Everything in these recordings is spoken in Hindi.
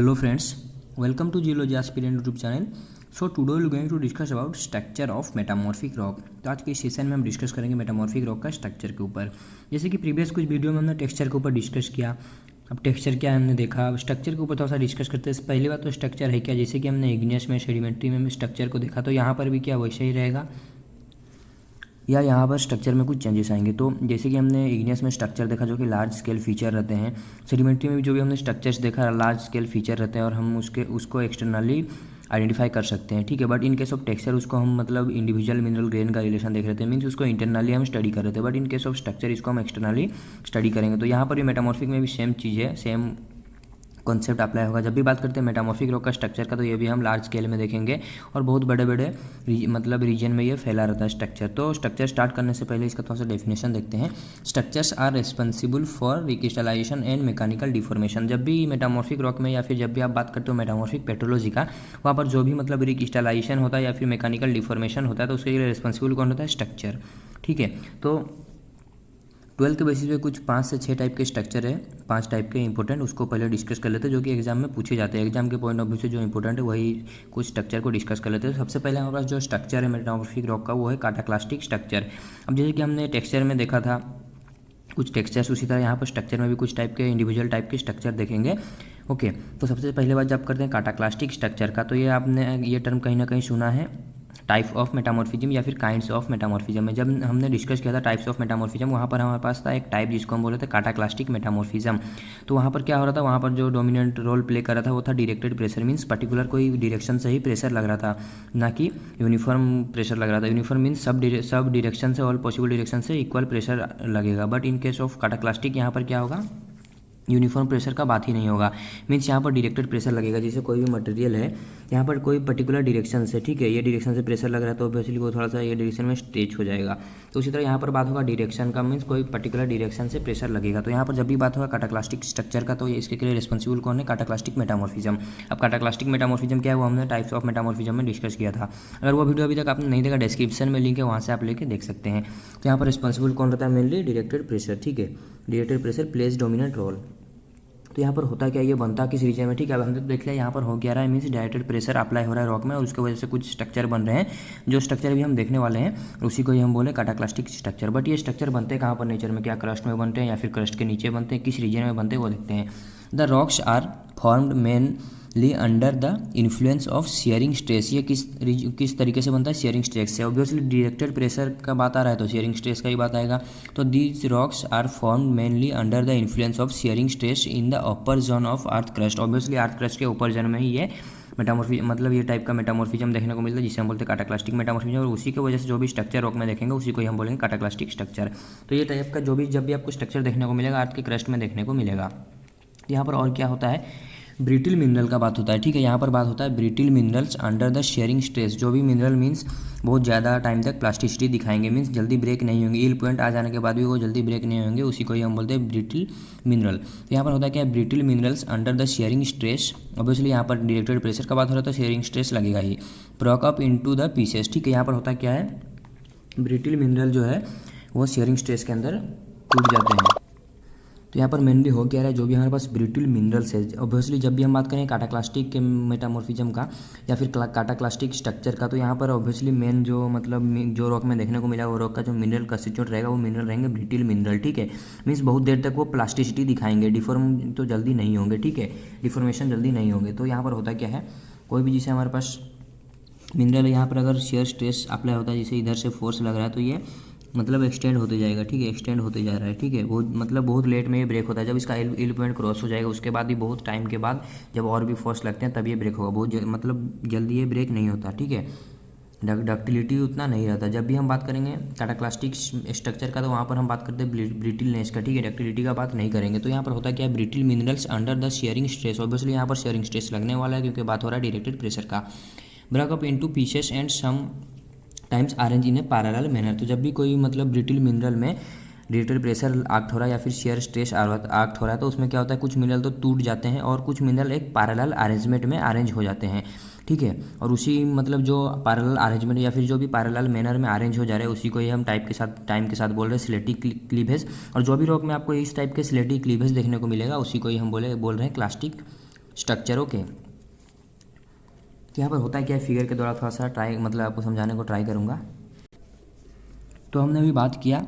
Hello friends, welcome to Geology Aspirant YouTube channel. So today we are going to discuss about structure of metamorphic rock. तो आज के इस सेशन में हम डिस्कस करेंगे मेटामॉर्फिक रॉक का स्ट्रक्चर के ऊपर। जैसे कि प्रीवियस कुछ वीडियो में हमने टेक्सचर के ऊपर डिस्कस किया। अब टेक्सचर क्या है हमने देखा, अब स्ट्रक्चर के ऊपर थोड़ा सा डिस्कस करते हैं। पहली बात तो स्ट्रक्चर है क्या, जैसे कि हमने इग्नियस में सेडिमेंट्री में स्ट्रक्चर को देखा, तो यहाँ पर भी क्या वैसे ही रहेगा या यहाँ पर स्ट्रक्चर में कुछ चेंजेस आएंगे। तो जैसे कि हमने इग्नियस में स्ट्रक्चर देखा जो कि लार्ज स्केल फीचर रहते हैं, सेडिमेंट्री में भी जो भी हमने स्ट्रक्चर्स देखा लार्ज स्केल फीचर रहते हैं और हम उसको एक्सटर्नली आइडेंटिफाई कर सकते हैं, ठीक है। But in case of texture उसको हम मतलब इंडिविजुअल मिनरल ग्रेन का रिलेशन देख रहे थे, मीन्स उसको इंटरनली हम स्टडी कर रहे थे। But in case of structure इसको हम एक्सटर्नली स्टडी करेंगे। तो यहाँ पर भी मेटामॉर्फिक में भी सेम चीज़ है, सेम कॉन्सेप्ट अप्लाई होगा। जब भी बात करते हैं मेटामॉर्फिक रॉक का स्ट्रक्चर का, तो ये भी हम लार्ज स्केल में देखेंगे और बहुत बड़े बड़े मतलब रीजन में ये फैला रहता है स्ट्रक्चर। तो स्ट्रक्चर स्टार्ट करने से पहले इसका थोड़ा सा डेफिनेशन देखते हैं। Structures are responsible for recrystallization and mechanical deformation. जब भी मेटामॉर्फिक रॉक में या फिर जब भी आप बात करते हो मेटामॉर्फिक पेट्रोलॉजी का, वहाँ पर जो भी मतलब रिक्रिस्टलाइजेशन होता है या फिर मैकेनिकल डिफॉर्मेशन होता है, तो उसके लिए रिस्पॉन्सिबल कौन होता है? स्ट्रक्चर, ठीक है। तो 12 के बेसिस पे कुछ 5 से 6 टाइप के स्ट्रक्चर है, 5 टाइप के इंपॉर्टेंट, उसको पहले डिस्कस कर लेते हैं जो कि एग्जाम में पूछे जाते हैं। एग्जाम के पॉइंट ऑफ व्यू से जो इंपॉर्टेंट है वही कुछ स्ट्रक्चर को डिस्कस कर लेते हैं। सबसे पहले हमारे पास जो स्ट्रक्चर है मेटामॉर्फिक रॉक का वो है काटाक्लास्टिक स्ट्रक्चर। अब जैसे कि हमने टेक्सचर में देखा था कुछ टेक्सचर्स, उसी तरह यहाँ पर स्ट्रक्चर में भी कुछ टाइप के इंडिविजुअल टाइप के स्ट्रक्चर देखेंगे। ओके, तो सबसे पहले बात जब करते हैं काटाक्लास्टिक स्ट्रक्चर का, तो ये आपने ये टर्म कहीं ना कहीं सुना है, टाइप ऑफ मेटामॉर्फिज्म या फिर काइंड्स ऑफ मेटामॉर्फिज्म में। जब हमने डिस्कस किया था टाइप्स ऑफ मेटामॉर्फिज्म, वहाँ पर हमारे पास था एक टाइप जिसको हम बोले थे काटाक्लास्टिक मेटामॉर्फिज्म। तो वहाँ पर क्या हो रहा था, वहाँ पर जो डोमिनेंट रोल प्ले कर रहा था वो था डायरेक्टेड प्रेशर, मीन्स पर्टिकुलर कोई डायरेक्शन से ही प्रेशर लग रहा था, ना कि यूनिफॉर्म प्रेशर लग रहा था। यूनिफॉर्म मीन्स सब डायरेक्शन से, ऑल पॉसिबल डायरेक्शन से इक्वल प्रेशर लगेगा। बट इन केस ऑफ काटाक्लास्टिक यहाँ पर क्या होगा, यूनिफॉर्म प्रेशर का बात ही नहीं होगा। मीन्स यहाँ पर डायरेक्टेड प्रेशर लगेगा। जैसे कोई भी मटेरियल है, यहाँ पर कोई पर्टिकुलर डायरेक्शन से, ठीक है, ये डायरेक्शन से प्रेशर लग रहा है तो ऑब्वियसली वो थोड़ा सा ये डायरेक्शन में स्ट्रेच हो जाएगा। तो उसी तरह यहाँ पर बात होगा डायरेक्शन का, मीन्स कोई पर्टिकुलर डायरेक्शन से प्रेशर लगेगा। तो यहाँ पर जब भी बात होगा काटाक्लास्टिक स्ट्रक्चर का, तो ये इसके लिए रिस्पॉन्सिबल कौन है? काटाक्लास्टिक मेटामॉर्फिज्म। अब काटाक्लास्टिक मेटामॉर्फिज्म क्या है वो हमने टाइप्स ऑफ मेटामॉर्फिज्म में डिस्कस किया था। अगर वो वीडियो अभी तक आपने नहीं देखा, डिस्क्रिप्शन में लिंक है, वहाँ से आप लेके देख सकते हैं। तो यहाँ पर रिस्पॉन्सिबल कौन रहता है? मेनली डायरेक्टेड प्रेशर, ठीक है। Directed pressure plays dominant role. तो यहाँ पर होता क्या, ये बनता किस रीजन में, ठीक है। अब हमने तो देख लिया यहाँ पर हो क्या रहा है, मीन्स डायरेक्टेड प्रेशर अप्लाई हो रहा है रॉक में और उसकी वजह से कुछ स्ट्रक्चर बन रहे हैं। जो स्ट्रक्चर भी हम देखने वाले हैं उसी को ही हम बोले काटाक्लास्टिक स्ट्रक्चर। बट ये स्ट्रक्चर बनते हैं कहाँ पर नेचर में, क्या क्रस्ट में बनते हैं या फिर क्रस्ट के नीचे बनते हैं, किस रीजन में बनते हैं वो देखते हैं। The rocks are formed mainly under the influence of shearing stress. ये किस तरीके से बनता है? शेयरिंग स्ट्रेस से। ऑब्वियसली डायरेक्टेड प्रेशर का बात आ रहा है तो शेयरिंग स्ट्रेस का ही बात आएगा। तो these rocks are formed mainly under the influence of shearing stress in the upper zone of earth crust. Obviously earth crust के ऊपर जोन में ही ये मेटामॉर्फिज्म मतलब ये टाइप का मेटामॉर्फिज्म देखने को मिलता है, जिसे हम बोलते हैं काटाक्लास्टिक मेटामॉर्फिज्म। और उसी की वजह से जो भी स्ट्रक्चर रॉक में देखेंगे उसी को ही हम बोलेंगे काटाक्लास्टिक स्ट्रक्चर। तो ये टाइप का जो भी जब भी आपको स्ट्रक्चर देखने को मिलेगा अर्थ के क्रस्ट में देखने को मिलेगा। यहाँ पर और क्या होता है, ब्रिटिल मिनरल का बात होता है, ठीक है। यहाँ पर बात होता है brittle minerals under the sharing stress. जो भी मिनरल मीन्स बहुत ज़्यादा टाइम तक प्लास्टिसिटी दिखाएंगे, मीन्स जल्दी ब्रेक नहीं होंगे, ईल पॉइंट आ जाने के बाद भी वो जल्दी ब्रेक नहीं होंगे, उसी को ही हम बोलते हैं ब्रिटिल मिनरल। तो यहाँ पर होता है क्या, brittle minerals under the sharing stress. Obviously यहाँ पर डायरेक्टेड प्रेशर का बात हो रहा है तो शेयरिंग स्ट्रेस लगेगा ही। Broke up into the pieces, ठीक है। यहाँ पर होता क्या है, ब्रिटिल मिनरल जो है वो शेयरिंग स्ट्रेस के अंदर टूट जाते हैं। तो यहाँ पर मेनली हो क्या रहा है, जो भी हमारे पास ब्रिटिल मिनरल्स है, ऑब्वियसली जब भी हम बात करें काटाक्लास्टिक के मेटामॉर्फिज्म का या फिर काटाक्लास्टिक स्ट्रक्चर का, तो यहाँ पर ऑब्वियसली मेन जो मतलब जो रॉक में देखने को मिला वो रॉक का जो मिनरल कंस्टिट्यूट रहेगा वो मिनरल रहेंगे ब्रिटिल मिनरल, ठीक है। मीन्स बहुत देर तक वो प्लास्टिसिटी दिखाएंगे, डिफॉर्म तो जल्दी नहीं होंगे, ठीक है, डिफॉर्मेशन जल्दी नहीं होंगे। तो यहाँ पर होता क्या है, कोई भी जिसे हमारे पास मिनरल यहाँ पर अगर शेयर स्ट्रेस अप्लाई होता है, जैसे इधर से फोर्स लग रहा है, तो ये मतलब एक्सटेंड होते जाएगा, ठीक है, एक्सटेंड होते जा रहा है, ठीक है। बहुत लेट में ये ब्रेक होता है। जब इसका ईल पॉइंट क्रॉस हो जाएगा उसके बाद भी बहुत टाइम के बाद जब और भी फोर्स लगते हैं तब ये ब्रेक होगा। मतलब जल्दी ये ब्रेक नहीं होता, ठीक है। डक्टिलिटी उतना नहीं रहता। जब भी हम बात करेंगे काटाक्लास्टिक स्ट्रक्चर का, तो वहाँ पर हम बात करते हैं ब्रिटिलनेस का, ठीक है, डक्टिलिटी का बात नहीं करेंगे। तो यहाँ पर होता क्या है, brittle minerals under the sharing stress. Obviously यहाँ पर शेयरिंग स्ट्रेस लगने वाला है क्योंकि बात हो रहा है डायरेक्टेड प्रेशर का। Break up into pieces and sometimes arrange in a parallel manner. तो जब भी कोई मतलब ब्रिटिल मिनरल में डायरेक्टेड प्रेशर एक्ट हो रहा है या फिर शेयर स्ट्रेस एक्ट हो रहा है, तो उसमें क्या होता है, कुछ मिनरल तो टूट जाते हैं और कुछ मिनरल एक पैरेलल अरेंजमेंट में अरेंज हो जाते हैं, ठीक है। और उसी मतलब जो पैरेलल अरेंजमेंट या फिर जो भी पैरेलल मैनर में अरेंज हो जा रहा है उसी को ही हम टाइम के साथ बोल रहे हैं स्लेटी क्लीवेज। और जो भी रॉक में आपको इस टाइप के स्लेटी क्लीवेज देखने को मिलेगा उसी को ही हम बोल रहे हैं क्लास्टिक स्ट्रक्चर। ओके, तो यहाँ पर होता है क्या है, फिगर के द्वारा थोड़ा सा ट्राई मतलब आपको समझाने को ट्राई करूँगा। तो हमने अभी बात किया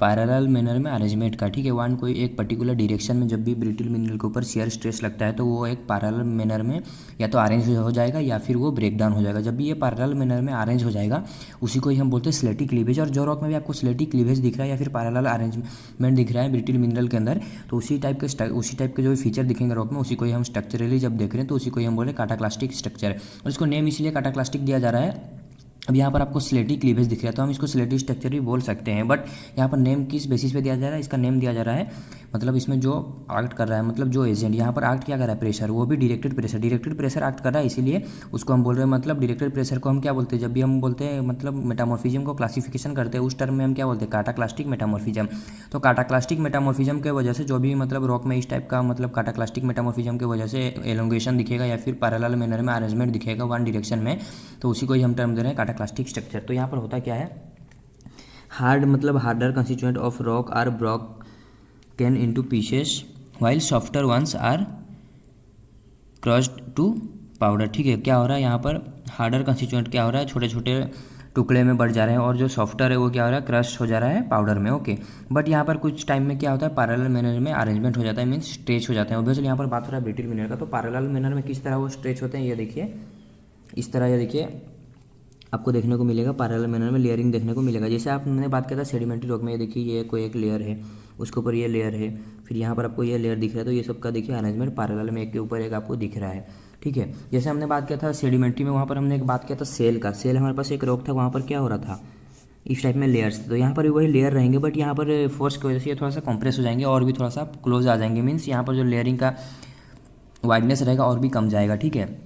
पैरेलल मैनर में अरेंजमेंट का, ठीक है। वन कोई एक पर्टिकुलर डायरेक्शन में जब भी ब्रिटल मिनरल के ऊपर शियर स्ट्रेस लगता है तो वो एक पैरेलल मैनर में या तो अरेंज हो जाएगा या फिर वो ब्रेक डाउन हो जाएगा। जब भी ये पैरेलल मैनर में अरेंज हो जाएगा उसी को ही हम बोलते हैं स्लेटी क्लीवेज। और जो रॉक में भी आपको स्लेटी क्लीवेज दिख रहा है या फिर पैरेलल अरेंजमेंट दिख रहा है ब्रिटल मिनरल के अंदर, तो उसी टाइप के जो फीचर दिखेंगे रॉक में उसी को ही हम स्ट्रक्चरली जब देख रहे हैं तो उसी को ही हम बोले काटाक्लास्टिक स्ट्रक्चर। और इसको नेम इसलिए काटाक्लास्टिक दिया जा रहा है, अब यहाँ पर आपको स्लेटी क्लीवेज दिख रहा है तो हम इसको स्लेटी स्ट्रक्चर भी बोल सकते हैं। बट यहाँ पर नेम किस बेसिस पे दिया जा रहा है, इसका नेम दिया जा रहा है मतलब इसमें जो एक्ट कर रहा है, मतलब जो एजेंट यहाँ पर एक्ट क्या कर रहा है, प्रेशर, वो भी डायरेक्टेड प्रेशर एक्ट कर रहा है, इसीलिए उसको हम बोल रहे हैं। मतलब डायरेक्टेड प्रेशर को हम क्या बोलते हैं, जब भी हम बोलते हैं मतलब मेटामॉर्फिज्म को क्लासिफिकेशन करते हैं उस टर्म में हम क्या बोलते हैं, काटाक्लास्टिक मेटामॉर्फिज्म। तो काटाक्लास्टिक मेटामॉर्फिज्म के वजह से जो भी मतलब रॉक में इस टाइप का मतलब काटाक्लास्टिक मेटामॉर्फिज्म की वजह से एलोंगेशन दिखेगा या फिर पैरेलल मैनर में अरेंजमेंट दिखेगा वन डायरेक्शन में, तो उसी को ही हम टर्म दे रहे हैं काटाक्लास्टिक स्ट्रक्चर। तो यहाँ पर होता क्या है, हार्ड मतलब harder constituent of rock are broken into pieces while softer ones are crushed to powder। ठीक है, क्या हो रहा है यहाँ पर, हार्डर कंस्टिट्यूएंट क्या हो रहा है, छोटे छोटे टुकड़े में बढ़ जा रहे हैं और जो सॉफ्टर है वो क्या हो रहा है, क्रश हो जा रहा है पाउडर में। ओके, बट यहाँ पर कुछ टाइम में क्या होता है, पैरेलल मैनर में अरेंजमेंट हो जाता है, मीन्स स्ट्रेच हो जाते हैं। ऑब्वियसली यहाँ पर बात हो रहा है ब्रिटल मैनर का, तो पैरेलल मैनर में किस तरह वो स्ट्रेच होते हैं, ये देखिए इस तरह, ये देखिए आपको देखने को मिलेगा पैरेलल मैनर में लेयरिंग देखने को मिलेगा। जैसे आपने बात किया था सेडिमेंट्री रॉक में, ये देखिए ये कोई एक लेयर है, उसके ऊपर ये लेयर है, फिर यहाँ पर आपको ये लेयर दिख रहा है, तो ये सब का देखिए अरेंजमेंट पैरेलल में एक के ऊपर एक आपको दिख रहा है। ठीक है, जैसे हमने बात किया था सेडिमेंट्री में, वहाँ पर हमने एक बात किया था सेल का, सेल हमारे पास एक रॉक था, वहाँ पर क्या हो रहा था, इस टाइप में लेयर्स थे, तो यहाँ पर भी वही लेयर रहेंगे, बट यहाँ पर फोर्स की वजह से ये थोड़ा सा कंप्रेस हो जाएंगे और भी थोड़ा सा क्लोज आ जाएंगे, मीन्स यहाँ पर जो लेयरिंग का वाइडनेस रहेगा और भी कम जाएगा। ठीक है,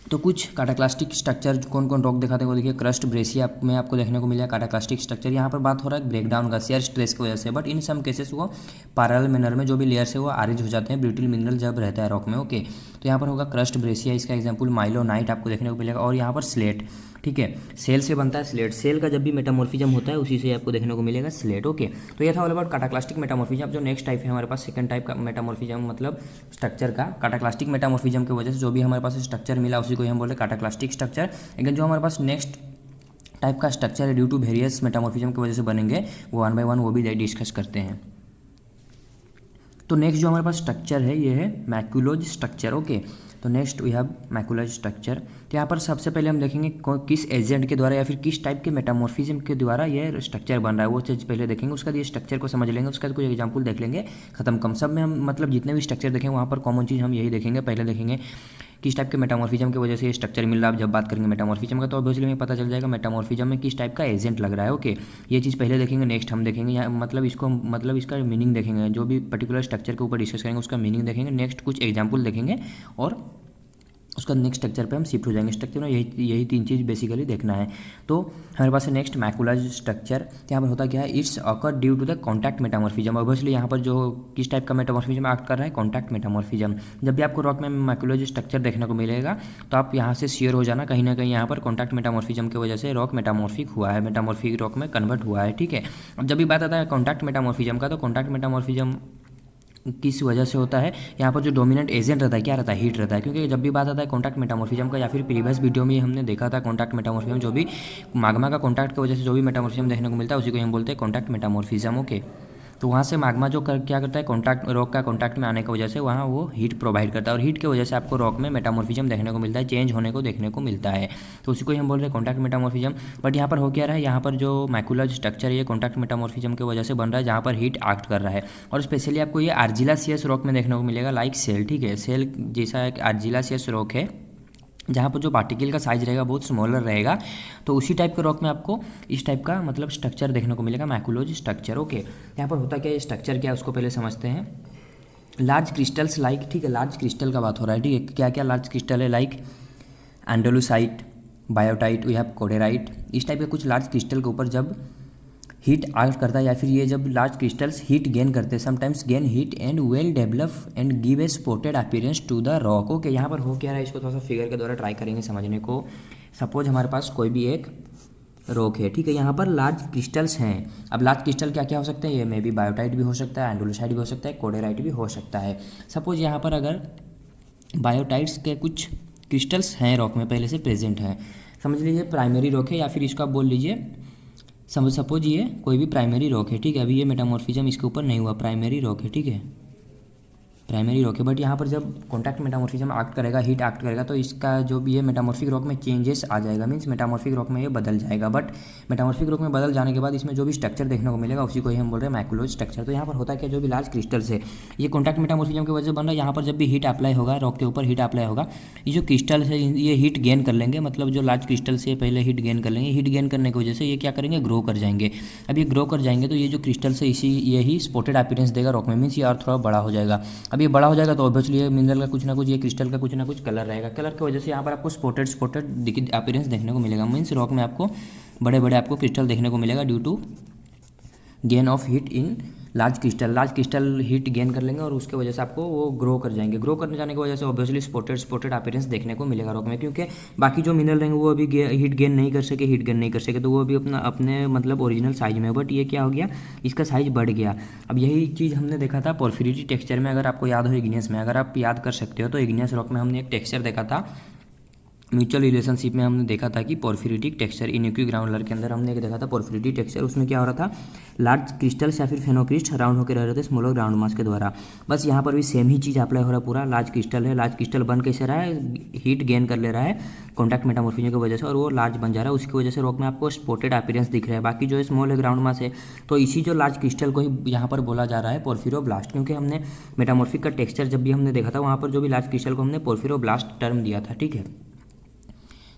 तो कुछ काटाक्लास्टिक स्ट्रक्चर कौन कौन रॉक दिखाते हैं वो देखिए, क्रस्ट ब्रेसिया में आपको देखने को मिलेगा काटाक्लास्टिक स्ट्रक्चर। यहाँ पर बात हो रहा है ब्रेकडाउन का शेयर स्ट्रेस की वजह से, बट इन सम केसेस वो पैरेलल मैनर में जो भी लेयर्स है वो अरेंज हो जाते हैं ब्रिटल मिनरल जब रहता है रॉक में। ओके, तो यहाँ पर होगा क्रस्ट ब्रेसिया, इसका एग्जाम्पल माइलोनाइट आपको देखने को मिलेगा, और यहाँ पर स्लेट। ठीक है, सेल से बनता है स्लेट, सेल का जब भी मेटामॉर्फिज्म होता है उसी से आपको देखने को मिलेगा स्लेट। ओके, तो ये था ऑल अबाउट काटाक्लास्टिक मेटामॉर्फिज्म। जो नेक्स्ट टाइप है हमारे पास सेकंड टाइप का मेटामॉर्फिज्म, मतलब स्ट्रक्चर का काटाक्लास्टिक मेटामॉर्फिज्म की वजह से जो भी हमारे पास स्ट्रक्चर मिला उसी को हम बोलते हैं काटाक्लास्टिक स्ट्रक्चर। लेकिन जो हमारे पास नेक्स्ट टाइप का स्ट्रक्चर है ड्यू टू वेरियस मेटामॉर्फिज्म की वजह से बनेंगे, वो वन बाय वन वो भी डिस्कस करते हैं। तो नेक्स्ट जो हमारे पास स्ट्रक्चर है ये है मैक्यूलोज स्ट्रक्चर। ओके, तो नेक्स्ट वी हैव मैक्यूलोज स्ट्रक्चर। तो यहाँ पर सबसे पहले हम देखेंगे किस एजेंट के द्वारा या फिर किस टाइप के मेटामॉर्फिज्म के द्वारा ये स्ट्रक्चर बन रहा है, वो चीज़ पहले देखेंगे। उसका ये स्ट्रक्चर को समझ लेंगे, उसका कुछ एग्जांपल देख लेंगे, खत्म। कम सब में हम मतलब जितने भी स्ट्रक्चर देखेंगे वहाँ पर कॉमन चीज़ हम यही देखेंगे। पहले देखेंगे किस टाइप के मेटामॉर्फिज्म की वजह से ये स्ट्रक्चर मिल रहा है। जब बात करेंगे मेटामॉर्फिज्म का तो ऑब्वियसली हमें पता चल जाएगा मेटामॉर्फिज्म में किस टाइप का एजेंट लग रहा है। ओके, ये चीज़ पहले देखेंगे। नेक्स्ट हम देखेंगे यहाँ मतलब इसको मतलब इसका मीनिंग देखेंगे, जो भी पर्टिकुलर स्ट्रक्चर के ऊपर डिस्कस करेंगे उसका मीनिंग देखेंगे। नेक्स्ट कुछ एग्जाम्पल देखेंगे और उसका नेक्स्ट स्ट्रक्चर पे हम शिफ्ट हो जाएंगे। स्ट्रक्चर में यही तीन चीज़ बेसिकली देखना है। तो हमारे पास है नेक्स्ट मैक्यूलोज स्ट्रक्चर। यहाँ पर होता क्या है, it's occur due to the contact metamorphism. Obviously यहाँ पर जो किस टाइप का मेटामॉर्फिज्म एक्ट कर रहा है, कॉन्टैक्ट मेटामॉर्फिज्म। जब भी आपको रॉक में मैक्यूलोज स्ट्रक्चर देखने को मिलेगा तो आप यहाँ से श्योर हो जाना कहीं ना कहीं यहाँ पर कॉन्टैक्ट मेटामॉर्फिज्म की वजह से रॉक मेटामॉर्फिक हुआ है, मेटामॉर्फिक रॉक में कन्वर्ट हुआ है। ठीक है, अब जब भी बात आता है कॉन्टैक्ट मेटामॉर्फिज्म का, तो कॉन्टैक्ट मेटामॉर्फिज्म किस वजह से होता है, यहाँ पर जो डोमिनेंट एजेंट रहता है क्या रहता है, हीट रहता है। क्योंकि जब भी बात आता है कॉन्टैक्ट मेटामॉर्फिज्म का, या फिर प्रीवियस वीडियो में हमने देखा था कॉन्टैक्ट मेटामॉर्फिज्म, जो भी माग्मा का कॉन्टैक्ट की वजह से जो भी मेटामॉर्फिज्म देखने को मिलता है उसी को हम बोलते हैं कॉन्टैक्ट मेटामॉर्फिज्म। ओके, तो वहाँ से माग्मा जो क्या करता है, कॉन्टैक्ट रॉक का कॉन्टैक्ट में आने की वजह से वहाँ वो हीट प्रोवाइड करता है, और हीट की वजह से आपको रॉक में मेटामॉर्फिज्म देखने को मिलता है, चेंज होने को देखने को मिलता है। तो उसी को हम बोल रहे हैं कॉन्टैक्ट मेटामॉर्फिज्म। बट यहाँ पर हो क्या रहा है, यहाँ पर जो मैक्यूलोज स्ट्रक्चर है ये कॉन्टैक्ट मेटामॉर्फिज्म की वजह से बन रहा है, जहाँ पर हीट एक्ट कर रहा है। और स्पेशली आपको ये आर्जिलासियस रॉक में देखने को मिलेगा, लाइक सेल। ठीक है, सेल जैसा एक आर्जिलासियस रॉक है जहाँ पर जो पार्टिकल का साइज रहेगा बहुत स्मॉलर रहेगा, तो उसी टाइप के रॉक में आपको इस टाइप का मतलब स्ट्रक्चर देखने को मिलेगा, मैक्यूलोज स्ट्रक्चर। ओके, यहाँ पर होता क्या है, स्ट्रक्चर क्या है उसको पहले समझते हैं। लार्ज क्रिस्टल्स लाइक, ठीक है, लार्ज क्रिस्टल का बात हो रहा है। ठीक है, क्या क्या लार्ज क्रिस्टल है, लाइक एंडोलूसाइट, बायोटाइट, वी हैव कोडेराइट। इस टाइप के कुछ लार्ज क्रिस्टल के ऊपर जब हीट एक्ट करता है या फिर ये जब लार्ज क्रिस्टल्स हीट गेन करते हैं, sometimes gain heat and well develop and give a spotted appearance to the rock. Okay, यहाँ पर हो क्या रहा है इसको थोड़ा सा फिगर के द्वारा ट्राई करेंगे समझने को। सपोज हमारे पास कोई भी एक रॉक है, ठीक है, यहाँ पर लार्ज क्रिस्टल्स हैं। अब लार्ज क्रिस्टल क्या क्या हो सकते हैं, ये मे बी बायोटाइट भी हो सकता है, एंडोलूसाइट भी हो सकता है, कोडेराइट भी हो सकता है। सपोज यहाँ पर अगर बायोटाइट्स के कुछ क्रिस्टल्स हैं रॉक में, पहले से प्रेजेंट हैं। समझ लीजिए प्राइमरी रॉक है, या फिर इसको आप बोल लीजिए सपोज ये कोई भी प्राइमरी रॉक है, ठीक है। अभी ये मेटामॉर्फिज्म इसके ऊपर नहीं हुआ, प्राइमरी रॉक है, ठीक है, प्राइमरी रॉक है। बट यहाँ पर जब कॉन्टैक्ट मेटामॉर्फिज्म एक्ट करेगा, हीट एक्ट करेगा, तो इसका जो भी है मेटामॉर्फिक रॉक में चेंजेस आ जाएगा, मीन्स मेटामॉर्फिक रॉक में ये बदल जाएगा। बट मेटामॉर्फिक रॉक में बदल जाने के बाद इसमें जो भी स्ट्रक्चर देखने को मिलेगा उसी को ही हम बोल रहे हैं मैकुलोज स्ट्रक्चर। तो यहाँ पर होता है क्या, जो भी लार्ज क्रिस्टल्स है ये कॉन्टैक्ट मेटामॉर्फिज्म की वजह से बन रहा है। यहाँ पर जब भी हीट अप्लाई होगा, रॉक के ऊपर हीट अप्लाई होगा, ये जो क्रिस्टल है ये हीट गेन कर लेंगे, मतलब जो लार्ज क्रिस्टल से पहले हीट गेन कर लेंगे। हीट गेन करने की वजह से ये क्या करेंगे, ग्रो कर जाएंगे। अब ये ग्रो कर जाएंगे तो ये जो क्रिस्टल से इसी यही स्पॉटेड अपीयरेंस देगा रॉक में, मीन्स ये और थोड़ा बड़ा हो जाएगा। अब ये बड़ा हो जाएगा तो ऑब्वियसली ये मिनरल का कुछ ना कुछ, ये क्रिस्टल का कुछ ना कुछ कलर रहेगा। कलर की वजह से यहाँ पर आपको स्पॉटेड अपीयरेंस देखने को मिलेगा, मीन्स रॉक में आपको बड़े बड़े आपको क्रिस्टल देखने को मिलेगा due to gain of heat in large crystal heat gain कर लेंगे और उसके वजह से आपको वो ग्रो कर जाएंगे। ग्रो करने जाने की वजह से ऑब्वियसली स्पॉटेड अपीयरेंस देखने को मिलेगा रॉक में, क्योंकि बाकी जो मिनरल रहेंगे वो अभी हीट गेन नहीं कर सके तो वो अभी अपने मतलब ओरिजिनल साइज में। बट ये क्या हो गया, इसका साइज बढ़ गया। अब यही चीज़ हमने देखा था पोर्फिरिटी टेक्सचर में, अगर आपको याद हो इग्नियस में, अगर आप याद कर सकते हो तो इग्नियस रॉक में हमने एक टेक्सचर देखा था, म्यूचुअल रिलेशनशिप में हमने देखा था कि पोर्फिरिटिक टेक्सचर इनइक्वी ग्राउंडुलर के अंदर हमने एक देखा था पोर्फिरिटिक टेक्सचर। उसमें क्या हो रहा था, लार्ज क्रिस्टल्स या फिर फेनोक्रिस्ट राउंड होकर रह रहे थे स्मॉलर ग्राउंड मास के द्वारा। बस यहाँ पर भी सेम ही चीज़ अप्लाई हो रहा है पूरा। लार्ज क्रिस्टल है, लार्ज क्रिस्टल बन कैसे रहा है, हीट गेन कर ले रहा है कॉन्टैक्ट मेटामॉर्फिज्म की वजह से, और वो लार्ज बन जा रहा है। उसकी वजह से रॉक में आपको स्पॉटेड अपीयरेंस दिख रहा है। बाकी जो है स्मॉल है, ग्राउंड मास है, तो इसी जो लार्ज क्रिस्टल को ही यहाँ पर बोला जा रहा है पोर्फिरोब्लास्ट, क्योंकि हमने मेटामॉर्फिक का टेक्सचर जब भी हमने देखा था वहाँ पर जो भी लार्ज क्रिस्टल को हमने पोर्फिरोब्लास्ट टर्म दिया था, ठीक है।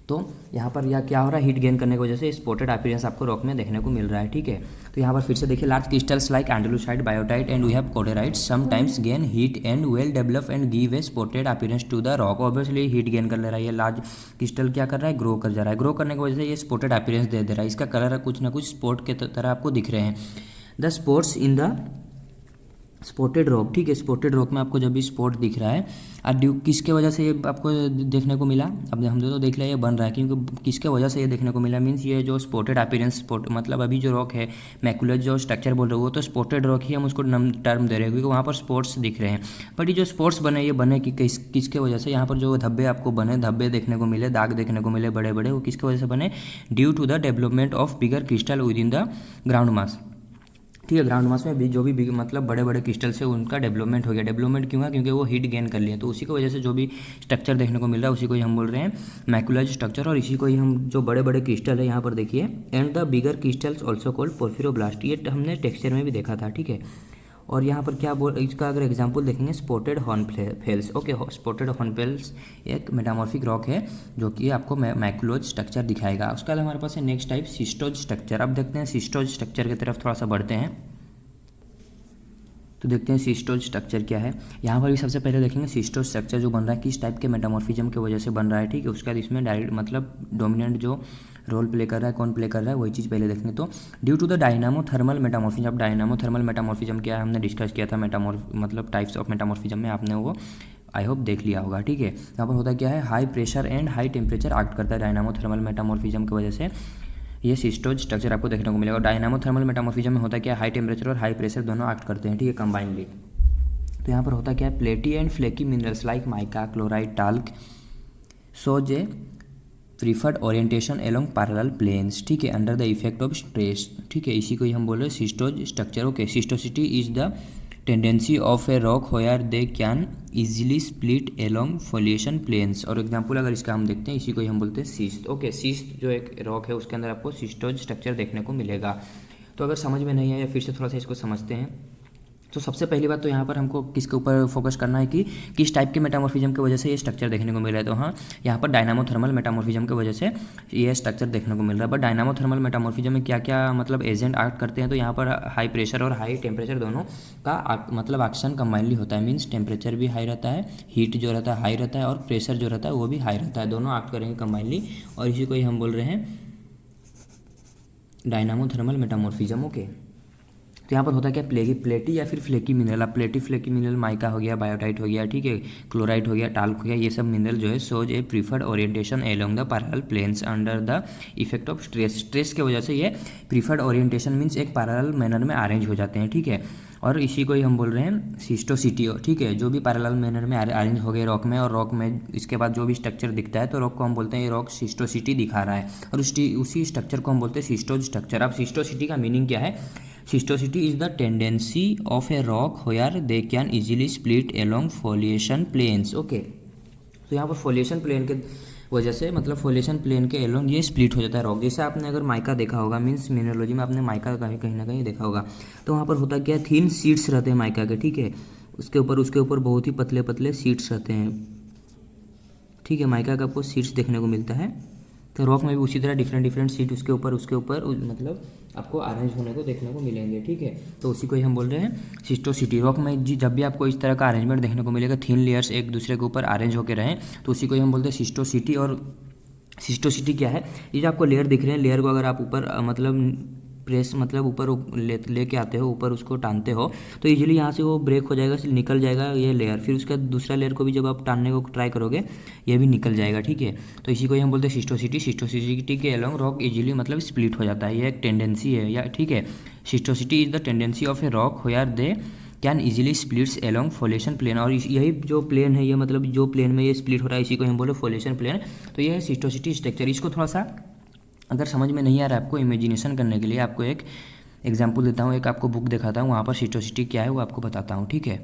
तो यहाँ पर यह क्या हो रहा है, हीट गेन करने की वजह से स्पॉटेड अपीयरेंस आपको रॉक में देखने को मिल रहा है, ठीक है। तो यहाँ पर फिर से देखिए, large crystals like andalusite, biotite and we have cordierites sometimes gain heat and well develop and give a spotted appearance to the rock. Obviously heat gain कर ले रहा है, ये लार्ज क्रिस्टल क्या कर रहा है, ग्रो कर जा रहा है। ग्रो करने की वजह से ये स्पॉटेड अपीयरेंस दे रहा है। इसका कलर कुछ ना कुछ स्पॉट के तरह आपको दिख रहे हैं। The spots in the spotted rock, ठीक है, स्पॉटेड रॉक में आपको जब भी स्पॉट दिख रहा है, और किसके वजह से ये आपको देखने को मिला, अब हम तो देख लिया ये बन रहा है, क्योंकि किसके वजह से ये देखने को मिला, मीन्स ये जो स्पॉटेड अपीयरेंस मतलब अभी जो रॉक है मैकुलर जो स्ट्रक्चर बोल रहे हो वो तो स्पॉटेड रॉक ही हम उसको टर्म दे रहे हैं, क्योंकि वहाँ पर स्पॉट्स दिख रहे हैं। बट ये जो स्पॉट्स बने, ये बने किसके वजह से, यहाँ पर जो धब्बे आपको बने, धब्बे देखने को मिले, दाग देखने को मिले बड़े बड़े, वो किसके वजह से बने, due to the development of bigger crystal within the groundmass, ठीक है। ग्राउंड मास में भी जो भी मतलब बड़े बड़े क्रिस्टल्स है उनका डेवलपमेंट हो गया। डेवलपमेंट क्यों है, क्योंकि वो हीट गेन कर लिए, तो उसी की वजह से जो भी स्ट्रक्चर देखने को मिल रहा है उसी को ही हम बोल रहे हैं मैकुलर स्ट्रक्चर। और इसी को ही हम जो बड़े बड़े क्रिस्टल है यहाँ पर देखिए, and the bigger crystals also called porphyroblast, ये हमने टेक्सचर में भी देखा था, ठीक है। और यहाँ पर क्या इसका अगर एग्जांपल देखेंगे, स्पॉटेड हॉर्नफेल्स, ओके, स्पॉटेड हॉर्नफेल्स एक मेटामॉर्फिक रॉक है जो कि आपको मैकुलोज स्ट्रक्चर दिखाएगा। उसके अलावा हमारे पास है नेक्स्ट टाइप सिस्टोज स्ट्रक्चर। अब देखते हैं सिस्टोज स्ट्रक्चर की तरफ थोड़ा सा बढ़ते हैं, तो देखते हैं सिस्टोज स्ट्रक्चर क्या है। यहाँ पर भी सबसे पहले देखेंगे सिस्टोज स्ट्रक्चर जो बन रहा है किस टाइप के मेटामॉर्फिज्म की वजह से बन रहा है, ठीक है। उसके बाद इसमें डायरेक्ट मतलब डोमिनेंट जो रोल प्ले कर रहा है, कौन प्ले कर रहा है, वही चीज़ पहले देखेंगे। तो ड्यू टू द डायनामोथर्मल मेटामॉर्फिज्म, अब डायनामोथर्मल मेटामॉर्फिज्म क्या है हमने डिस्कस किया था, मतलब टाइप्स ऑफ मेटामॉर्फिज्म में आपने वो आई होप देख लिया होगा, ठीक है। यहाँ पर होता क्या है, high pressure and high temperature act करता है डायनामोथर्मल मेटामॉर्फिज्म की वजह से, ये सिस्टोज स्ट्रक्चर आपको देखने को मिलेगा। डायनामोथर्मल मेटामॉर्फिज्म में होता क्या है, हाई टेम्परेचर और हाई प्रेशर दोनों एक्ट करते हैं, ठीक है, कंबाइनली। तो यहाँ पर होता क्या है, platy and flaky minerals like mica, chloride, talc shows a preferred orientation along parallel planes, ठीक है, under the effect of stress, ठीक है। इसी को ही हम बोल रहे हैं schistose structure, okay. Schistosity is the tendency of a rock where they can easily split along foliation planes. और एग्जांपल अगर इसका हम देखते हैं, इसी को ही हम बोलते हैं सिस्ट, ओके। सिस्ट जो एक रॉक है उसके अंदर आपको सिस्टोज स्ट्रक्चर देखने को मिलेगा। तो अगर समझ में नहीं आया फिर से थोड़ा सा इसको समझते हैं। तो सबसे पहली बात तो यहाँ पर हमको किसके ऊपर फोकस करना है कि किस टाइप के मेटामॉर्फिज्म की वजह से ये स्ट्रक्चर देखने को मिल रहा है। तो हाँ, यहाँ पर डायनामोथर्मल मेटामॉर्फिज्म की वजह से ये स्ट्रक्चर देखने को मिल रहा है। बट डायनामोथर्मल मेटामॉर्फिज्म में क्या क्या मतलब एजेंट एक्ट करते हैं, तो यहाँ पर हाई प्रेशर और हाई टेम्परेचर दोनों का मतलब एक्शन कंबाइनली होता है। मीन्स टेम्परेचर भी हाई रहता है, हीट जो रहता है हाई रहता है, और प्रेशर जो रहता है वो भी हाई रहता है, दोनों एक्ट करेंगे कंबाइनली। और इसी को ही हम बोल रहे हैं डायनामोथर्मल मेटामॉर्फिज्म, ओके। तो यहाँ पर होता है क्या, प्लेटी या फिर फ्लेकी मिनरल। अब प्लेटी फ्लेकी मिनरल माइका हो गया, बायोटाइट हो गया, ठीक है, क्लोराइड हो गया, टाल्क हो गया, ये सब मिनरल जो है shows a preferred orientation along the parallel planes under the effect of stress. Stress की वजह से ये प्रीफर्ड ओरिएंटेशन मीन्स एक पैरेलल मैनर में अरेंज हो जाते हैं, ठीक है। और इसी को ही हम बोल रहे हैं सिस्टोसिटी, ठीक है, जो भी पैरेलल मैनर में अरेंज हो गए रॉक में, और रॉक में इसके बाद जो भी स्ट्रक्चर दिखता है तो रॉक को हम बोलते हैं ये रॉक सिस्टोसिटी दिखा रहा है, और उसी स्ट्रक्चर को हम बोलते हैं सिस्टोज स्ट्रक्चर। अब सिस्टोसिटी का मीनिंग क्या है? Schistosity is the tendency of a rock where they can easily split along foliation planes. Okay, तो यहाँ पर फोलिएशन प्लेन के वजह से, मतलब फोलिएशन प्लेन के एलोंग ये स्प्लिट हो जाता है रॉक। जैसे आपने अगर माइका देखा होगा, मीन्स मिनरोलॉजी में आपने माइका कहीं ना कहीं देखा होगा, तो वहाँ पर होता क्या है, थिन शीट्स रहते हैं माइका के, ठीक है, उसके ऊपर बहुत ही पतले पतले शीट्स रहते हैं, ठीक है, माइका का आपको शीट्स देखने को मिलता है। तो रॉक में भी उसी तरह डिफरेंट शीट उसके ऊपर मतलब आपको अरेंज होने को देखने को मिलेंगे, ठीक है। तो उसी को ही हम बोल रहे हैं सिस्टोसिटी। रॉक में जब भी आपको इस तरह का अरेंजमेंट देखने को मिलेगा, थिन लेयर्स एक दूसरे के ऊपर अरेंज होकर रहें, तो उसी को ही हम बोलते हैं सिस्टोसिटी। और सिस्टोसिटी क्या है? ये जो आपको लेयर दिख रहे हैं, लेयर को अगर आप ऊपर मतलब प्रेस मतलब ऊपर लेके आते हो, ऊपर उसको टानते हो, तो इजीली यहाँ से वो ब्रेक हो जाएगा, निकल जाएगा ये लेयर। फिर उसका दूसरा लेयर को भी जब आप टानने को ट्राई करोगे, ये भी निकल जाएगा, ठीक है। तो इसी को ही हम बोलते हैं सिस्टोसिटी। सिस्टोसिटी के अलोंग रॉक इजीली मतलब स्प्लिट हो जाता है, ये एक टेंडेंसी है, या ठीक है। Schistosity is the tendency of a rock where they can easily splits along foliation plane. और यही जो प्लेन है, ये मतलब जो प्लेन में ये स्प्लिट हो रहा है, इसी को हम बोले फोलिएशन प्लेन। तो ये है सिस्टोसिटी स्ट्रक्चर। इसको थोड़ा सा अगर समझ में नहीं आ रहा है आपको, इमेजिनेशन करने के लिए आपको एक एग्जांपल देता हूँ, एक आपको बुक दिखाता हूँ, वहाँ पर सिस्टोसिटी क्या है वो आपको बताता हूँ, ठीक है।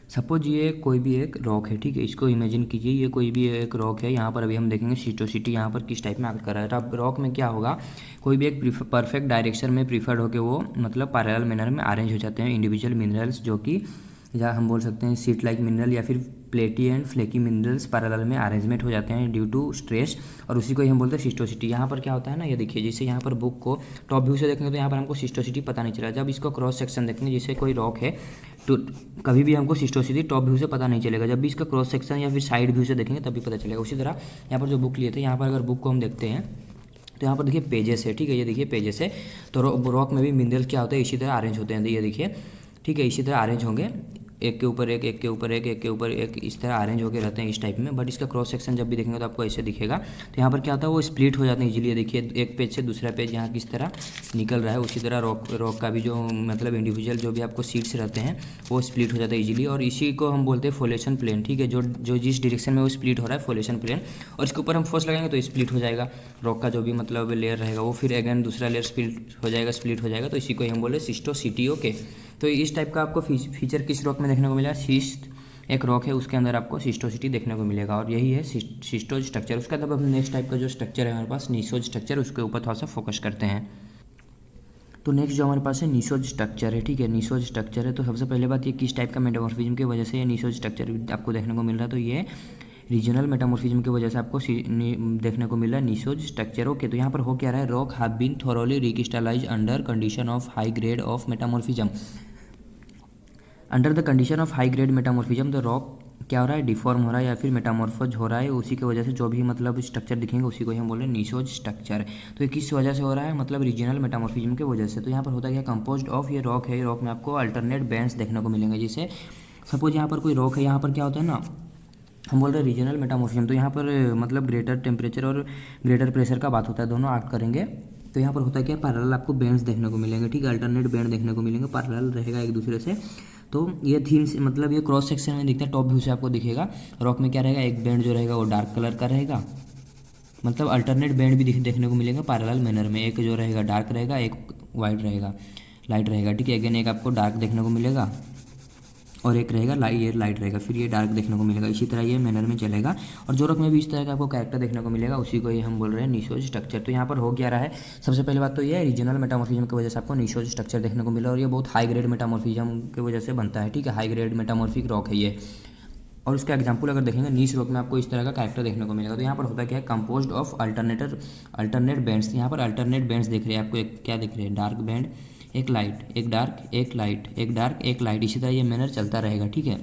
सपोज ये कोई भी एक रॉक है, ठीक है, इसको इमेजिन कीजिए, ये कोई भी एक रॉक है। यहाँ पर अभी हम देखेंगे सिस्टोसिटी यहाँ पर किस टाइप में एक्ट कर रहा है। अब रॉक में क्या होगा, कोई भी एक परफेक्ट डायरेक्शन में प्रीफर्ड होकर वो मतलब पैरेलल मैनर में अरेंज हो जाते हैं इंडिविजुअल मिनरल्स, जो कि या हम बोल सकते हैं सीट लाइक मिनरल या फिर प्लेटी एंड फ्लेकी मिनरल्स पैरेलल में अरेंजमेंट हो जाते हैं ड्यू टू स्ट्रेस, और उसी को ही हम बोलते हैं सिस्टोसिटी। यहाँ पर क्या होता है ना, ये देखिए, जैसे यहाँ पर बुक को टॉप व्यू से देखेंगे तो यहाँ पर हमको सिस्टोसिटी पता नहीं चला। जब इसको क्रॉस सेक्शन देखेंगे, जैसे कोई रॉक है, तो कभी भी हमको सिस्टोसिटी टॉप व्यू से पता नहीं चलेगा, जब भी इसका क्रॉस सेक्शन या फिर साइड व्यू से देखेंगे तभी पता चलेगा। उसी तरह यहाँ पर जो बुक लिए थे, यहाँ पर अगर बुक को हम देखते हैं तो यहाँ पर देखिए पेजेस है, ठीक है, ये देखिए पेजेस है। तो रॉक में भी मिनरल क्या होता है, इसी तरह अरेंज होते हैं, ये देखिए, ठीक है, इसी तरह अरेंज होंगे, एक के ऊपर एक, एक के ऊपर एक, एक के ऊपर एक, इस तरह अरेंज होकर रहते हैं इस टाइप में। बट इसका क्रॉस सेक्शन जब भी देखेंगे तो आपको ऐसे दिखेगा। तो यहाँ पर क्या होता है, वो स्प्लिट हो जाते हैं इजीली। देखिए एक पेज से दूसरा पेज यहाँ किस तरह निकल रहा है, उसी तरह रॉक का भी जो मतलब इंडिविजुअल जो भी आपको सीट्स रहते हैं वो स्प्लिट हो जाता है इजीली। और इसी को हम बोलते हैं फोलिएशन प्लेन, ठीक है, जो जिस डायरेक्शन में वो स्प्लिट हो रहा है फोलिएशन प्लेन, और इसके ऊपर हम फोर्स लगाएंगे तो स्प्लिट हो जाएगा रॉक का जो भी मतलब लेयर रहेगा, वो फिर अगेन दूसरा लेयर स्प्लिट हो जाएगा। तो इसी को हम बोले सिस्टोसिटी। ओके, तो इस टाइप का आपको फीचर किस रॉक में देखने को मिला, सिस्ट एक रॉक है उसके अंदर आपको सिस्टोसिटी देखने को मिलेगा, और यही है सिस्टोज स्ट्रक्चर। उसका तब हम नेक्स्ट टाइप का जो स्ट्रक्चर है हमारे पास नीसोज स्ट्रक्चर, उसके ऊपर थोड़ा सा फोकस करते हैं। तो नेक्स्ट जो हमारे पास है नीसोज स्ट्रक्चर है, ठीक है, नीसोज स्ट्रक्चर है। तो सबसे पहले बात ये किस टाइप का मेटामॉर्फिज्म की वजह से ये नीसोज स्ट्रक्चर आपको देखने को मिल रहा है, तो ये रीजनल मेटामॉर्फिज्म की वजह से आपको देखने को मिल रहा है नीसोज स्ट्रक्चर। ओके, तो यहाँ पर हो क्या रहा है, rock have been thoroughly recrystallised under condition of high grade of metamorphism. Under the condition of high grade metamorphism the rock क्या हो रहा है, डिफॉर्म हो रहा है या फिर मेटामॉर्फोज हो रहा है, उसी की वजह से जो भी मतलब स्ट्रक्चर दिखेंगे उसी को हम बोल रहे हैं नीसोज स्ट्रक्चर। तो ये किस वजह से हो रहा है, मतलब रीजनल मेटामॉर्फिज्म की वजह से। तो यहाँ पर होता है कंपोज्ड ऑफ, ये रॉक है, रॉक में आपको अल्टरनेट बैंड्स देखने को मिलेंगे। जैसे सपोज यहाँ पर कोई रॉक है, यहाँ पर क्या होता है ना, हम बोल रहे हैं रीजनल मेटामॉर्फिज्म, तो यहाँ पर मतलब ग्रेटर टेम्परेचर और ग्रेटर प्रेशर का बात होता है, दोनों एक्ट करेंगे। तो यहाँ पर होता है क्या, पैरेलल आपको बैंड्स देखने को मिलेंगे, ठीक है, अल्टरनेट बैंड देखने को मिलेंगे, पैरेलल रहेगा एक दूसरे से। तो ये थीन मतलब ये क्रॉस सेक्शन में दिखता है, टॉप व्यू से आपको दिखेगा। रॉक में क्या रहेगा, एक बैंड जो रहेगा वो डार्क कलर का रहेगा, मतलब अल्टरनेट बैंड भी देखने को मिलेगा पैरेलल मैनर में, एक जो रहेगा डार्क रहेगा, एक वाइट रहेगा, लाइट रहेगा, ठीक है, अगेन एक आपको डार्क देखने को मिलेगा और एक रहेगा लाइट रहेगा, फिर ये डार्क देखने को मिलेगा। इसी तरह ये मैनर में चलेगा। और जो रॉक में भी इस तरह का आपको कैरेक्टर देखने को मिलेगा, उसी को ही हम बोल रहे हैं नीसोज स्ट्रक्चर। तो यहाँ पर हो क्या रहा है, सबसे पहले बात तो ये है रीजनल मेटामॉर्फिज्म की वजह से आपको नीसोज स्ट्रक्चर देखने को मिला, और ये बहुत हाई ग्रेड मेटामॉर्फिज्म की वजह से बनता है, ठीक है, हाई ग्रेड मेटामॉर्फिक रॉक है ये। और उसका एग्जाम्पल अगर देखेंगे, नीस रॉक में आपको इस तरह का कैरेक्टर देखने को मिलेगा। तो यहाँ पर होता क्या है, कंपोज्ड ऑफ अल्टरनेट बैंड्स। यहाँ पर अल्टरनेट बैंड्स दिख रहे हैं आपको, एक क्या दिख रहे हैं, डार्क बैंड, एक लाइट, एक डार्क, एक लाइट, एक डार्क, एक लाइट, इसी तरह ये मैनर चलता रहेगा, ठीक है,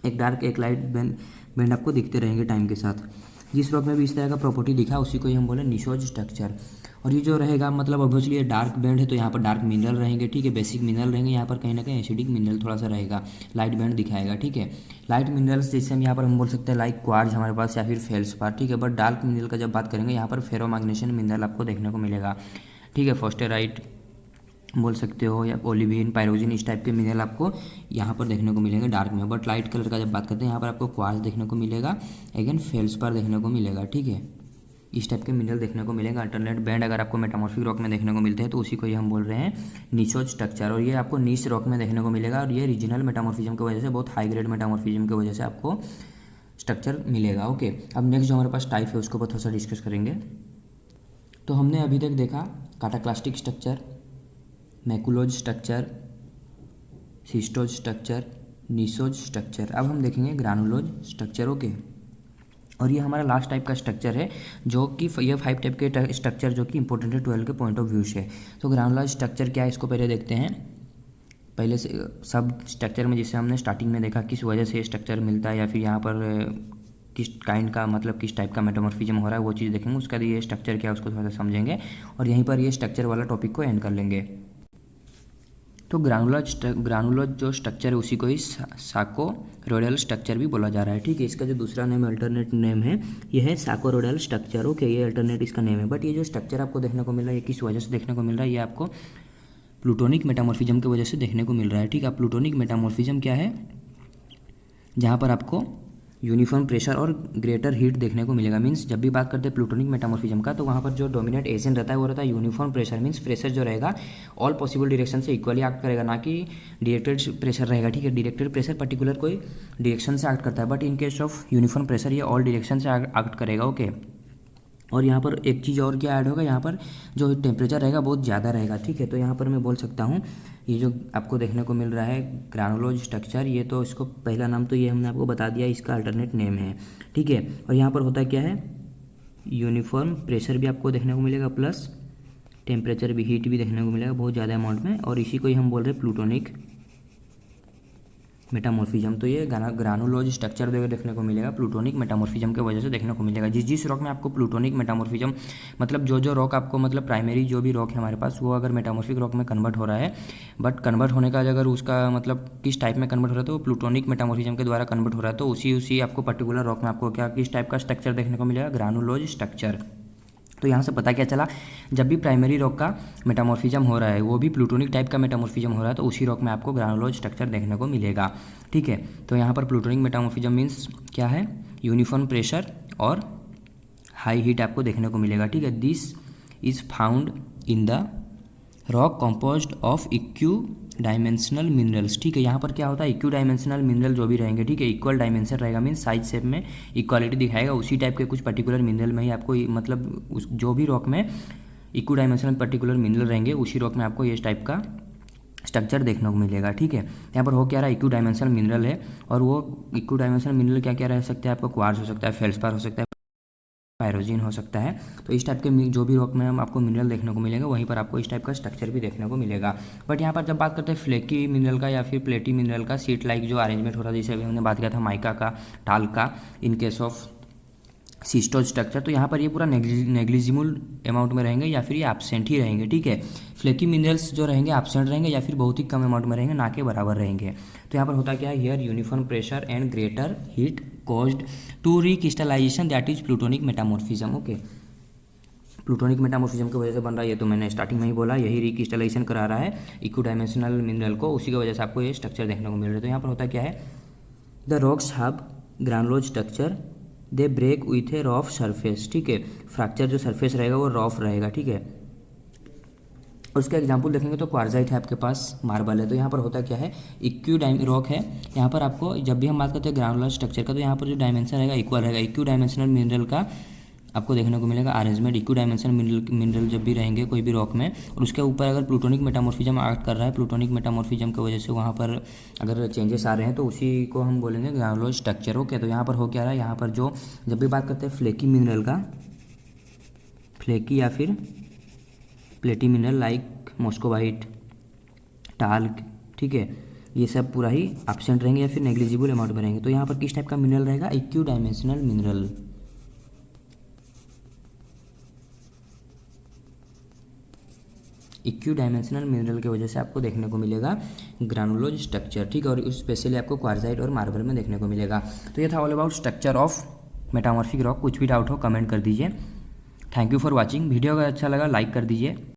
एक डार्क एक लाइट बैंड आपको दिखते रहेंगे टाइम के साथ। जिस रॉक में भी इस तरह का प्रॉपर्टी दिखा, उसी को ही हम बोले नीसोज स्ट्रक्चर। और ये जो रहेगा मतलब ऑब्वियसली ये डार्क बैंड है, तो यहाँ पर डार्क मिनरल रहेंगे, ठीक है, बेसिक मिनरल रहेंगे, यहाँ पर कहीं ना कहीं एसिडिक मिनरल थोड़ा सा रहेगा, लाइट बैंड दिखाएगा, ठीक है। लाइट मिनरल्स जैसे हम यहाँ पर हम बोल सकते हैं लाइक क्वार्ट्ज हमारे पास, या फिर फेल्सपार, ठीक है। बट डार्क मिनरल का जब बात करेंगे, यहाँ पर फेरोमैग्नीशियन मिनरल आपको देखने को मिलेगा, ठीक है, फोस्टेराइट, बोल सकते हो, या ओलिविन, पायरोजिन, इस टाइप के मिनरल आपको यहाँ पर देखने को मिलेंगे डार्क में। बट लाइट कलर का जब बात करते हैं यहाँ पर आपको क्वार्ट्ज देखने को मिलेगा, अगेन फेल्सपार देखने को मिलेगा, ठीक है। इस टाइप के मिनरल देखने को मिलेगा। अल्टरनेट बैंड अगर आपको मेटामॉर्फिक रॉक में देखने को मिलते हैं तो उसी को ही हम बोल रहे हैं निचोज स्ट्रक्चर, और ये आपको नीच रॉक में देखने को मिलेगा। और ये रीजनल मेटामॉर्फिज्म की वजह से, बहुत हाई ग्रेड मेटामॉर्फिज्म की वजह से आपको स्ट्रक्चर मिलेगा। ओके, अब नेक्स्ट जो हमारे पास टाइप है उसको थोड़ा सा डिस्कस करेंगे। तो हमने अभी तक देखा काटाक्लास्टिक स्ट्रक्चर, मैकुलोज स्ट्रक्चर, सिस्टोज स्ट्रक्चर, निसोज स्ट्रक्चर। अब हम देखेंगे ग्रानुलोज स्ट्रक्चर। ओके, और ये हमारा लास्ट टाइप का स्ट्रक्चर है, जो कि ये 5 टाइप के स्ट्रक्चर जो कि इंपॉर्टेंट है 12 के पॉइंट ऑफ व्यू से। तो ग्रानुलोज स्ट्रक्चर क्या है इसको पहले देखते हैं। पहले से सब स्ट्रक्चर में जिसे हमने स्टार्टिंग में देखा किस वजह से ये स्ट्रक्चर मिलता है, या फिर यहाँ पर किस काइंड का, मतलब किस टाइप का मेटामॉर्फिज्म हो रहा है, वो चीज़ देखेंगे। उसका ये स्ट्रक्चर क्या है उसको थोड़ा सा समझेंगे, और यहीं पर ये स्ट्रक्चर वाला टॉपिक को एंड कर लेंगे। तो ग्रानुलोज जो स्ट्रक्चर है उसी को ही साकोरोइडल स्ट्रक्चर भी बोला जा रहा है, ठीक है। इसका जो दूसरा नेम, अल्टरनेट नेम है, ये है साकोरोइडल स्ट्रक्चर। ओके, ये अल्टरनेट इसका नेम है। बट ये जो स्ट्रक्चर आपको देखने को मिल रहा है, ये किस वजह से देखने को मिल रहा है, ये आपको प्लूटोनिक मेटामॉर्फिज्म की वजह से देखने को मिल रहा है, ठीक है। प्लूटोनिक मेटामॉर्फिज्म क्या है, जहाँ पर आपको यूनिफॉर्म प्रेशर और ग्रेटर हीट देखने को मिलेगा। मीन्स जब भी बात करते हैं प्लूटोनिक मेटामॉर्फिज्म का, तो वहाँ पर जो डोमिनेट एजेंट रहता है वो रहता है यूनिफॉर्म प्रेशर। मीन्स प्रेशर जो रहेगा ऑल पॉसिबल डायरेक्शन से इक्वली एक्ट करेगा, ना कि डायरेक्टेड प्रेशर रहेगा, ठीक है। डायरेक्टेड प्रेशर पर्टिकुलर कोई डायरेक्शन से एक्ट करता है, but in case of uniform pressure ये ऑल डायरेक्शन से एक्ट करेगा। ओके, और यहाँ पर एक चीज़ और क्या ऐड होगा, यहाँ पर जो टेम्परेचर रहेगा बहुत ज़्यादा रहेगा, ठीक है। तो यहाँ पर मैं बोल सकता हूँ ये जो आपको देखने को मिल रहा है ग्रानुलोज स्ट्रक्चर, ये तो इसको पहला नाम तो ये हमने आपको बता दिया, इसका अल्टरनेट नेम है, ठीक है। और यहाँ पर होता क्या है, यूनिफॉर्म प्रेशर भी आपको देखने को मिलेगा, प्लस टेम्परेचर भी, हीट भी देखने को मिलेगा बहुत ज़्यादा अमाउंट में, और इसी को ही हम बोल रहे हैं प्लूटोनिक मेटामॉर्फिज्म। तो ये ग्रानुलोज स्ट्रक्चर देखने को मिलेगा प्लूटोनिक मेटामॉर्फिज्म की वजह से देखने को मिलेगा। जिस रॉक में आपको प्लूटोनिक मेटामॉर्फिज्म, मतलब जो रॉक आपको, मतलब प्राइमरी जो भी रॉक है हमारे पास, वो अगर मेटामॉर्फिक रॉक में कन्वर्ट हो रहा है, बट कन्वर्ट होने का अगर उसका मतलब किस टाइप में कन्वर्ट हो रहा है, तो वो प्लूटोनिक मेटामॉर्फिज्म के द्वारा कन्वर्ट हो रहा है, तो उसी आपको पर्टिकुलर रॉक में आपको क्या किस टाइप का स्ट्रक्चर देखने को मिलेगा, ग्रानुलोज स्ट्रक्चर। तो यहाँ से पता क्या चला, जब भी प्राइमरी रॉक का मेटामॉर्फिज्म हो रहा है, वो भी प्लूटोनिक टाइप का मेटामॉर्फिज्म हो रहा है, तो उसी रॉक में आपको ग्रानुलोज स्ट्रक्चर देखने को मिलेगा, ठीक है। तो यहाँ पर प्लूटोनिक मेटामॉर्फिज्म मीन्स क्या है, यूनिफॉर्म प्रेशर और हाई हीट आपको देखने को मिलेगा, ठीक है। This is found in the rock composed of equidimensional minerals, ठीक है। यहाँ पर क्या होता है, इक्यू डायमेंशनल मिनरल जो भी रहेंगे, ठीक है, इक्वल डायमेंशन रहेगा, मीन्स साइज शेप में इक्वालिटी दिखाएगा, उसी टाइप के कुछ पर्टिकुलर मिनरल में ही आपको, मतलब जो भी रॉक में इक्वल डायमेंशनल पर्टिकुलर मिनरल रहेंगे, उसी रॉक में आपको ये टाइप का स्ट्रक्चर देखने को मिलेगा, ठीक है। यहाँ पर हो क्या रहा है, इक्वल डायमेंशनल मिनरल है, और वो इक्वल डायमेंशनल मिनरल क्या क्या रह सकता है, आपको क्वार्ट्ज हो सकता है, फेल्सपार हो सकता है, पायरोजिन हो सकता है। तो इस टाइप के जो भी रॉक में हम आपको मिनरल देखने को मिलेगा, वहीं पर आपको इस टाइप का स्ट्रक्चर भी देखने को मिलेगा। बट यहाँ पर जब बात करते हैं फ्लेकी मिनरल का या फिर प्लेटी मिनरल का, सीट लाइक जो अरेंजमेंट हो रहा है, जैसे अभी हमने बात किया था माइका का, टाल का, इन केस ऑफ सिस्टोज स्ट्रक्चर, तो यहाँ पर ये पूरा नेग्लिजिबल अमाउंट में रहेंगे या फिर ये एब्सेंट ही रहेंगे, ठीक है। फ्लेकी मिनरल्स जो रहेंगे एब्सेंट रहेंगे या फिर बहुत ही कम अमाउंट में रहेंगे, ना के बराबर रहेंगे। तो यहाँ पर होता क्या है, here uniform pressure and greater heat caused to recrystallization, that is plutonic metamorphism. Okay, plutonic metamorphism की वजह से बन रहा है, ये तो मैंने स्टार्टिंग में ही बोला, यही रिक्रिस्टलाइजेशन करा रहा है इक्वल डायमेंशनल मिनरल को, उसी की वजह से आपको ये स्ट्रक्चर देखने को मिल रहा है। तो यहाँ पर होता क्या है, the rocks have granulose structure, they break with a rough surface, ठीक है। फ्रैक्चर जो सरफेस रहेगा वो रॉफ रहेगा, ठीक है। उसका एग्जांपल देखेंगे तो क्वार्जाइट है आपके पास, मार्बल है। तो यहाँ पर होता क्या है, इक्यू रॉक है, यहाँ पर आपको जब भी हम बात करते हैं ग्रानुलर स्ट्रक्चर का, तो यहाँ पर जो डायमेंशन रहेगा इक्वल रहेगा। इक्यू डायमेंशनल मिनरल का आपको देखने को मिलेगा अरेंजमेंट, इक्वल डायमेंशनल मिनरल जब भी रहेंगे कोई भी रॉक में, और उसके ऊपर अगर प्लूटोनिक मेटामॉर्फिज्म एक्ट कर रहा है, प्लूटोनिक मेटामॉर्फिज्म की वजह से वहाँ पर अगर चेंजेस आ रहे हैं, तो उसी को हम बोलेंगे ग्रानुलोज स्ट्रक्चर। ओके, तो यहाँ पर हो क्या रहा है, यहाँ पर जो जब भी बात करते हैं फ्लेकी मिनरल का, फ्लेकी या फिर प्लेटी मिनरल लाइक मॉस्कोवाइट, टाल्क, ठीक है, ये सब पूरा ही एब्सेंट रहेंगे या फिर नेग्लिजिबल अमाउंट में रहेंगे। तो यहाँ पर किस टाइप का मिनरल रहेगा, इक्यू डायमेंशनल मिनरल। इक्यू डायमेंशनल मिनरल की वजह से आपको देखने को मिलेगा ग्रानुलोज स्ट्रक्चर, ठीक है। और स्पेशली आपको क्वार्जाइट और मार्बल में देखने को मिलेगा। तो ये था all about structure of metamorphic rock. कुछ भी डाउट हो कमेंट कर दीजिए। Thank you for watching. Video अगर अच्छा लगा लाइक कर दीजिए।